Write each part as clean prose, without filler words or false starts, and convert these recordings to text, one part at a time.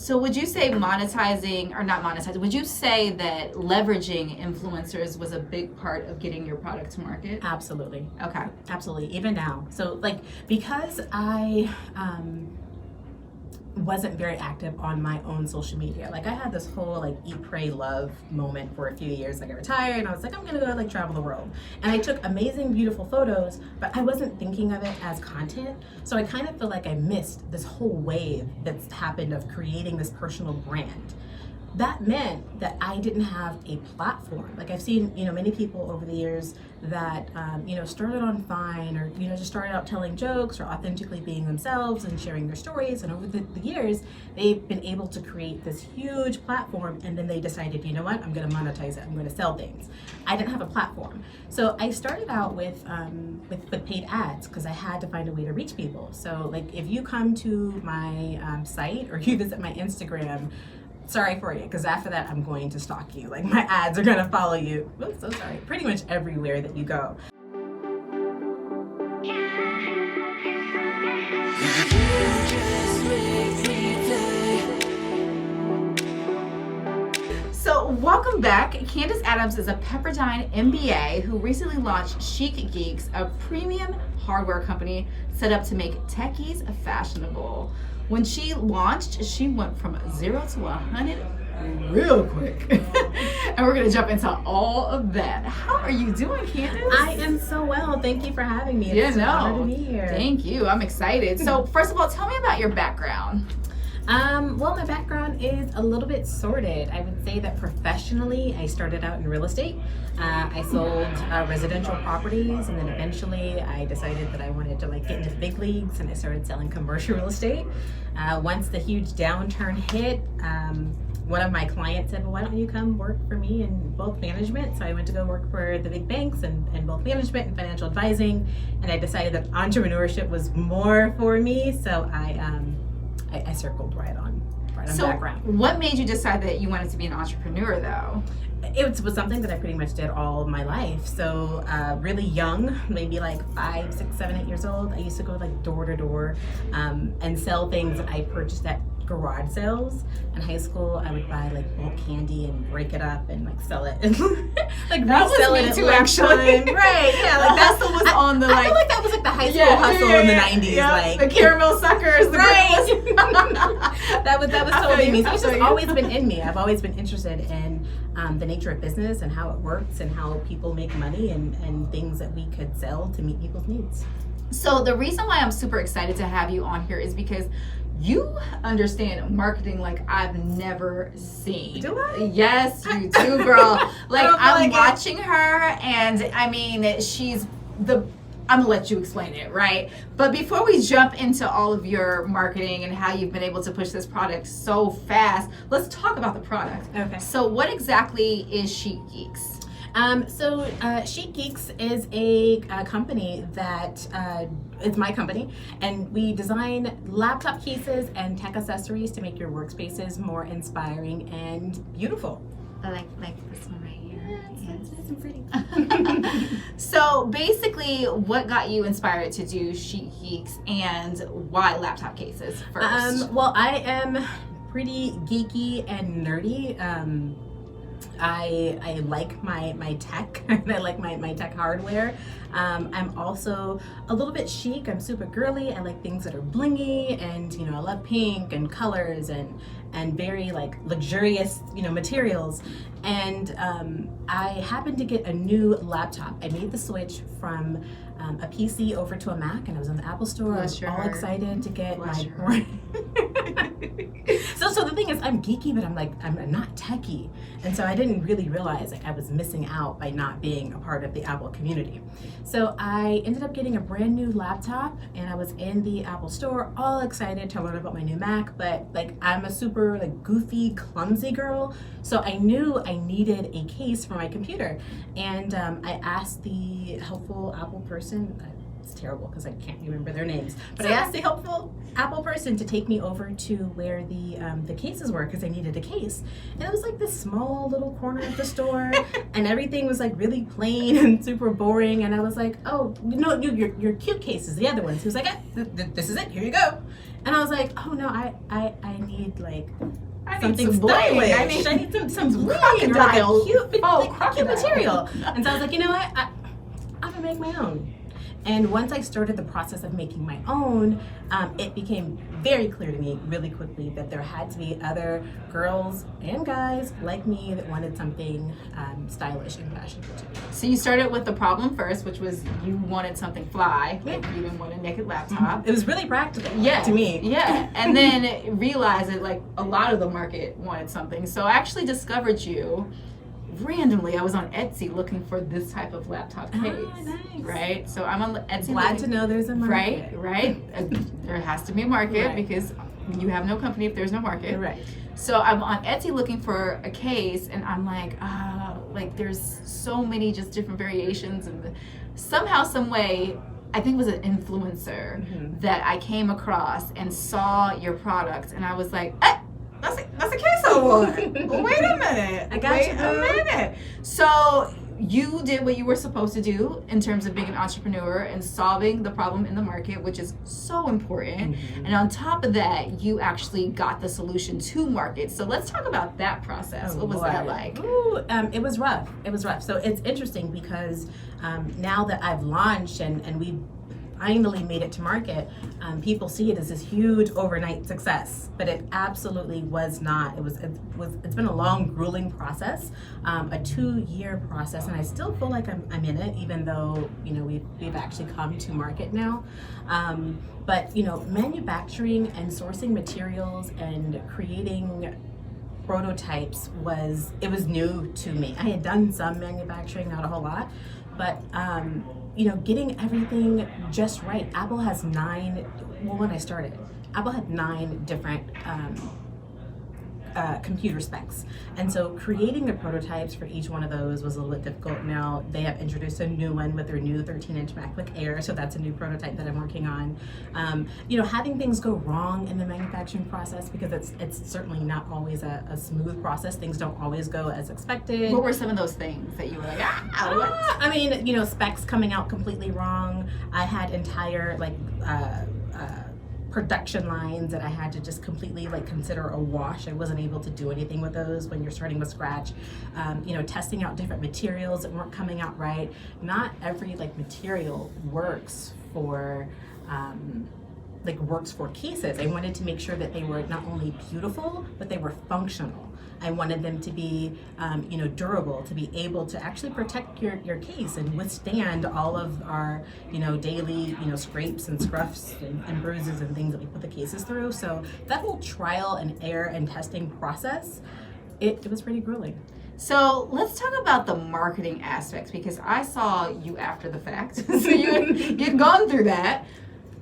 So would you say monetizing, or not monetizing, would you say that leveraging influencers was a big part of getting your product to market? Absolutely. Okay. Absolutely. Even now. So like, because I wasn't very active on my own social media. Like I had this whole like eat, pray, love moment for a few years. Like I retired and I was like, I'm gonna go like travel the world. And I took amazing, beautiful photos, but I wasn't thinking of it as content. So I kind of feel like I missed this whole wave that's happened of creating this personal brand. That meant that I didn't have a platform. Like I've seen, many people over the years that, started on Vine or, just started out telling jokes or authentically being themselves and sharing their stories. And over the years, they've been able to create this huge platform. And then they decided, you know what, I'm going to monetize it. I'm going to sell things. I didn't have a platform. So I started out with paid ads because I had to find a way to reach people. So like if you come to my site or you visit my Instagram, sorry for you, because after that I'm going to stalk you. Like my ads are going to follow you. Oops, so sorry. Pretty much everywhere that you go. So welcome back. Candice Adams is a Pepperdine MBA who recently launched Chic Geeks, a premium hardware company set up to make techies fashionable. When she launched, she went from 0 to 100 real quick. And we're going to jump into all of that. How are you doing, Candice? I am so well. Thank you for having me. It's an honor to be here. Thank you. I'm excited. So first of all, tell me about your background. Well, my background is a little bit sordid. I would say that professionally, I started out in real estate. I sold residential properties, and then eventually I decided that I wanted to get into the big leagues, and I started selling commercial real estate. Once the huge downturn hit, one of my clients said, well, why don't you come work for me in wealth management? So I went to go work for the big banks and wealth management and financial advising, and I decided that entrepreneurship was more for me, so I circled right on background. What made you decide that you wanted to be an entrepreneur, though? It was something that I pretty much did all my life. So really young, maybe like 5, 6, 7, 8 years old, I used to go door to door and sell things that I purchased at garage sales. In high school, I would buy bulk candy and break it up and sell it and resell it at lunchtime. Right? Yeah, the hustle was on the I feel like that was the high school hustle in the 90s. Yeah, the caramel suckers, the right? that was totally me. So it's just always been in me. I've always been interested in the nature of business and how it works and how people make money and things that we could sell to meet people's needs. So the reason why I'm super excited to have you on here is because you understand marketing like I've never seen. Do I? Yes, you do, girl. I'm watching her, and I mean, I'm gonna let you explain it, right? But before we jump into all of your marketing and how you've been able to push this product so fast, let's talk about the product. Okay. So what exactly is Chic Geeks? Chic Geeks is a company that it's my company, and we design laptop cases and tech accessories to make your workspaces more inspiring and beautiful. I like this one right here. Yeah, it's nice and pretty. So basically, what got you inspired to do Chic Geeks, and why laptop cases first? Well, I am pretty geeky and nerdy. I like my tech, and I like my tech hardware. I'm also a little bit chic. I'm super girly. I like things that are blingy, and I love pink and colors and very luxurious materials. And I happened to get a new laptop. I made the switch from a PC over to a Mac, and I was in the Apple Store. I was all excited to get my. So the thing is, I'm geeky, but I'm not techie, and so I didn't really realize I was missing out by not being a part of the Apple community. So I ended up getting a brand new laptop, and I was in the Apple Store, all excited to learn about my new Mac. But I'm a super goofy, clumsy girl, so I knew I needed a case for my computer, and I asked the helpful Apple person. It's terrible because I can't remember their names, but I asked the helpful Apple person to take me over to where the cases were, because I needed a case. And it was this small little corner of the store, and everything was really plain and super boring. And I was like, oh no, your cute cases, the other ones. He was like, this is it, here you go. And I was like, oh no, I need like I need something some bling. stylish. I need some bling, crocodile. or like a cute, like, cute crocodile. material. And so I was like, you know what? I'm gonna make my own. And once I started the process of making my own, it became very clear to me really quickly that there had to be other girls and guys like me that wanted something stylish and fashionable too. So you started with the problem first, which was you wanted something fly, like you didn't want a naked laptop. It was really practical to me. Yeah, and then realized that like a lot of the market wanted something. So I actually discovered you randomly. I was on Etsy looking for this type of laptop case. Nice. Right? So I'm on Etsy. Glad to know there's a market. Right. There has to be a market, Right. because you have no company if there's no market. Right. So I'm on Etsy looking for a case, and I'm like there's so many just different variations, and somehow, some way, I think it was an influencer that I came across and saw your product, and I was like, that's a case I want. Wait a minute. I got Wait you, a boo. minute. So you did what you were supposed to do in terms of being an entrepreneur and solving the problem in the market, which is so important. And on top of that, you actually got the solution to market. So let's talk about that process. What was that like? Ooh, it was rough. It was rough. So it's interesting because now that I've launched and we finally made it to market, people see it as this huge overnight success, but it absolutely was not. It's been a long, grueling process, a 2-year process, and I still feel like I'm in it, even though we've actually come to market now. But manufacturing and sourcing materials and creating prototypes was new to me. I had done some manufacturing, not a whole lot, but getting everything just right. Apple has 9, when I started, Apple had 9 different computer specs. And so creating the prototypes for each one of those was a little bit difficult. Now they have introduced a new one with their new 13-inch MacBook Air, so that's a new prototype that I'm working on. Having things go wrong in the manufacturing process, because it's certainly not always a smooth process. Things don't always go as expected. What were some of those things that you were like, what? I mean, specs coming out completely wrong. I had entire production lines that I had to just completely consider a wash. I wasn't able to do anything with those when you're starting with scratch. Testing out different materials that weren't coming out right. Not every material works for cases. I wanted to make sure that they were not only beautiful, but they were functional. I wanted them to be, durable, to be able to actually protect your case and withstand all of our, daily, scrapes and scruffs and bruises and things that we put the cases through. So that whole trial and error and testing process, it was pretty grueling. So let's talk about the marketing aspects, because I saw you after the fact. So you'd gone through that.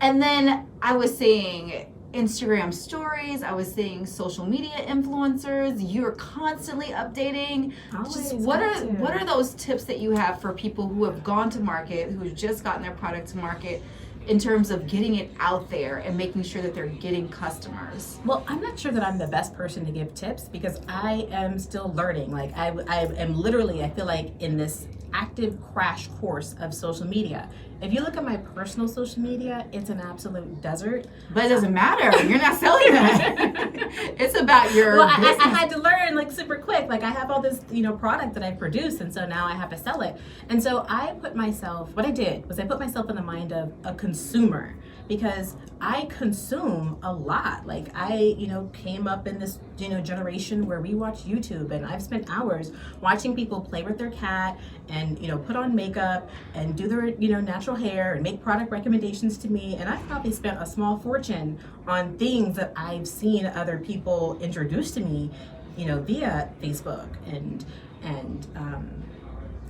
And then I was seeing Instagram stories, I was seeing social media influencers. You're constantly updating. Always what are those tips that you have for people who have gone to market, who've just gotten their product to market, in terms of getting it out there and making sure that they're getting customers? Well, I'm not sure that I'm the best person to give tips, because I am still learning. I am literally, I feel like, in this active crash course of social media. If you look at my personal social media, it's an absolute desert. But it doesn't matter. You're not selling that. It's about your business. I had to learn super quick. I have all this product that I produce, and so now I have to sell it. And so what I did was I put myself in the mind of a consumer, because I consume a lot. I came up in this generation where we watch YouTube, and I've spent hours watching people play with their cat and put on makeup and do their natural hair and make product recommendations to me. And I've probably spent a small fortune on things that I've seen other people introduce to me via Facebook and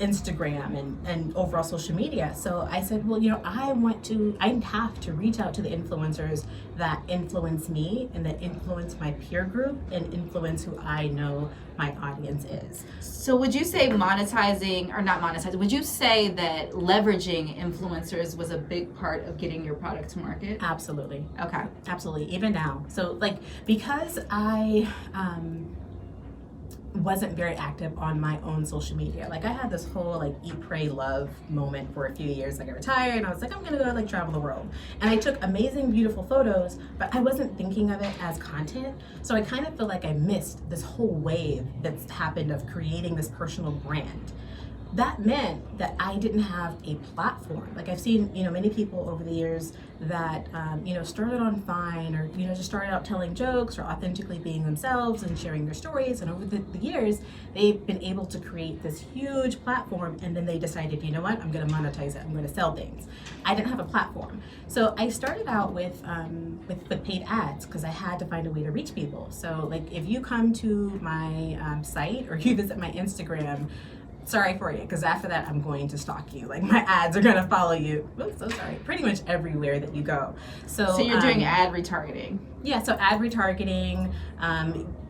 Instagram and overall social media. So I said, well, I have to reach out to the influencers that influence me and that influence my peer group and influence who I know my audience is. So would you say would you say that leveraging influencers was a big part of getting your product to market? Absolutely. Okay. Absolutely. Even now. So because I wasn't very active on my own social media. Like I had this whole like eat, pray, love moment for a few years. Like I retired and I was like, I'm gonna go like travel the world. And I took amazing, beautiful photos, but I wasn't thinking of it as content. So I kind of feel like I missed this whole wave that's happened of creating this personal brand. That meant that I didn't have a platform. Like I've seen, many people over the years that, started on Vine or, just started out telling jokes or authentically being themselves and sharing their stories. And over the years, they've been able to create this huge platform. And then they decided, you know what, I'm going to monetize it. I'm going to sell things. I didn't have a platform. So I started out with paid ads because I had to find a way to reach people. So like if you come to my site or you visit my Instagram, sorry for you, because after that I'm going to stalk you. Like my ads are gonna follow you. Oops, so sorry. Pretty much everywhere that you go. So you're doing ad retargeting. Yeah, so ad retargeting,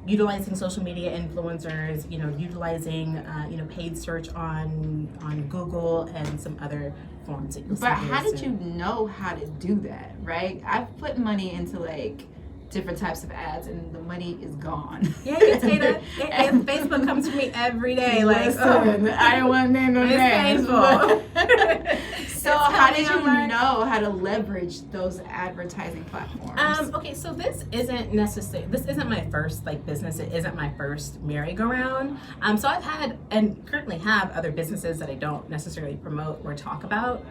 utilizing social media influencers, utilizing paid search on Google and some other forms that you'll see. But how did you know how to do that, right? I've put money into like different types of ads and the money is gone. Yeah, you can say that. And Facebook comes to me every day. Listen, I don't want to name no names. So how did you know how to leverage those advertising platforms? Okay, so this isn't my first business. It isn't my first merry-go-round. So I've had and currently have other businesses that I don't necessarily promote or talk about.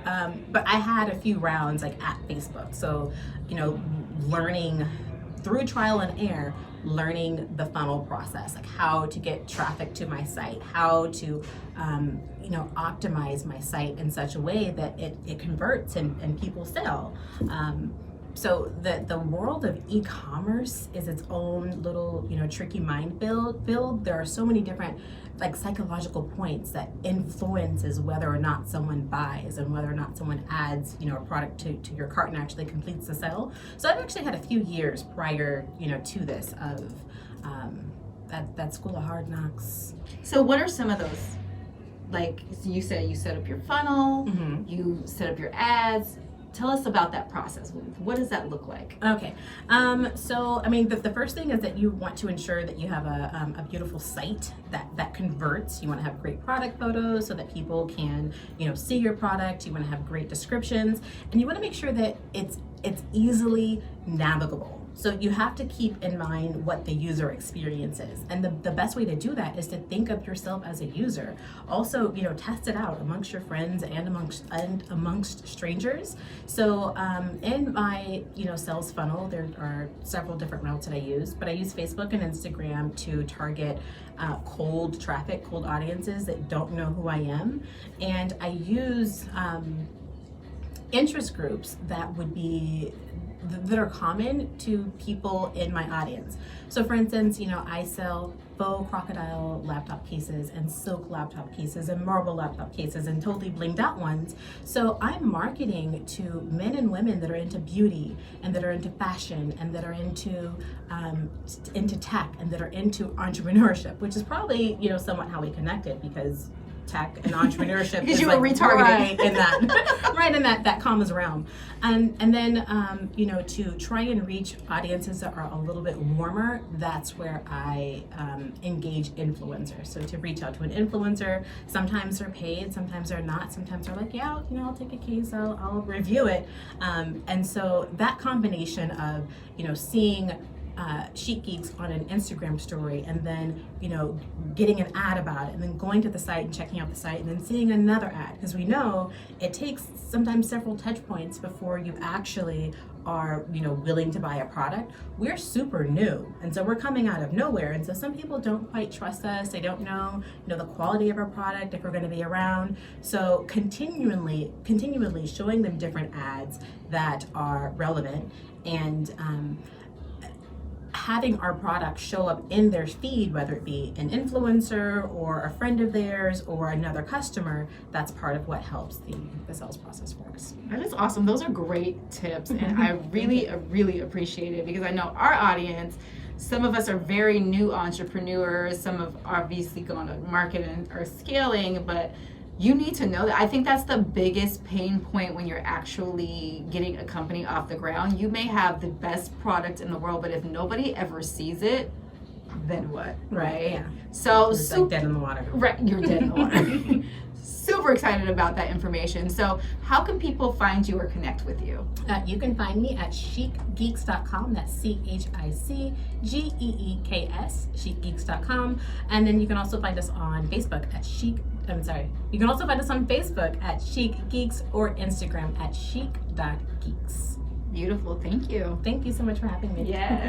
But I had a few rounds at Facebook. So, learning through trial and error, learning the funnel process, like how to get traffic to my site, how to optimize my site in such a way that it converts and people sell. So the world of e-commerce is its own little tricky minefield. There are so many different psychological points that influences whether or not someone buys and whether or not someone adds a product to your cart and actually completes the sale. So I've actually had a few years prior to this of that school of hard knocks. So what are some of those? Like you said, you set up your funnel, Mm-hmm. you set up your ads. Tell us about that process. What does that look like? Okay. So, the first thing is that you want to ensure that you have a beautiful site that converts. You want to have great product photos so that people can, see your product. You want to have great descriptions, and you want to make sure that it's easily navigable. So you have to keep in mind what the user experience is. And the best way to do that is to think of yourself as a user. Also, test it out amongst your friends and amongst strangers. So in my, sales funnel, there are several different routes that I use, but I use Facebook and Instagram to target cold traffic, cold audiences that don't know who I am. And I use interest groups that are common to people in my audience. So for instance, I sell faux crocodile laptop cases and silk laptop cases and marble laptop cases and totally blinged out ones. So I'm marketing to men and women that are into beauty and that are into fashion and that are into tech and that are into entrepreneurship, which is probably, somewhat how we connected because tech and entrepreneurship because is you were retargeting right in that commas realm, and then to try and reach audiences that are a little bit warmer. That's where I engage influencers. So to reach out to an influencer, sometimes they're paid, sometimes they're not. Sometimes they're like, yeah, I'll take a case, I'll review it, and so that combination of seeing Chic Geeks on an Instagram story and then getting an ad about it and then going to the site and checking out the site and then seeing another ad, because we know it takes sometimes several touch points before you actually are willing to buy a product. We're super new, and so we're coming out of nowhere, and so some people don't quite trust us. They don't know the quality of our product, if we're going to be around. So continually showing them different ads that are relevant and having our product show up in their feed, whether it be an influencer or a friend of theirs or another customer, that's part of what helps the sales process for us. That is awesome. Those are great tips, and I really appreciate it because I know our audience, some of us are very new entrepreneurs, some have obviously gone to market and are scaling, but you need to know that. I think that's the biggest pain point when you're actually getting a company off the ground. You may have the best product in the world, but if nobody ever sees it, then what? Right. Yeah. So, It's like dead in the water. right, you're dead in the water. Super excited about that information. So, how can people find you or connect with you? You can find me at chicgeeks.com. That's ChicGeeks, chicgeeks.com. And then you can also find us on Facebook at you can also find us on Facebook at Chic Geeks or Instagram at chic.geeks. Beautiful. Thank you. Thank you so much for having me. Yes.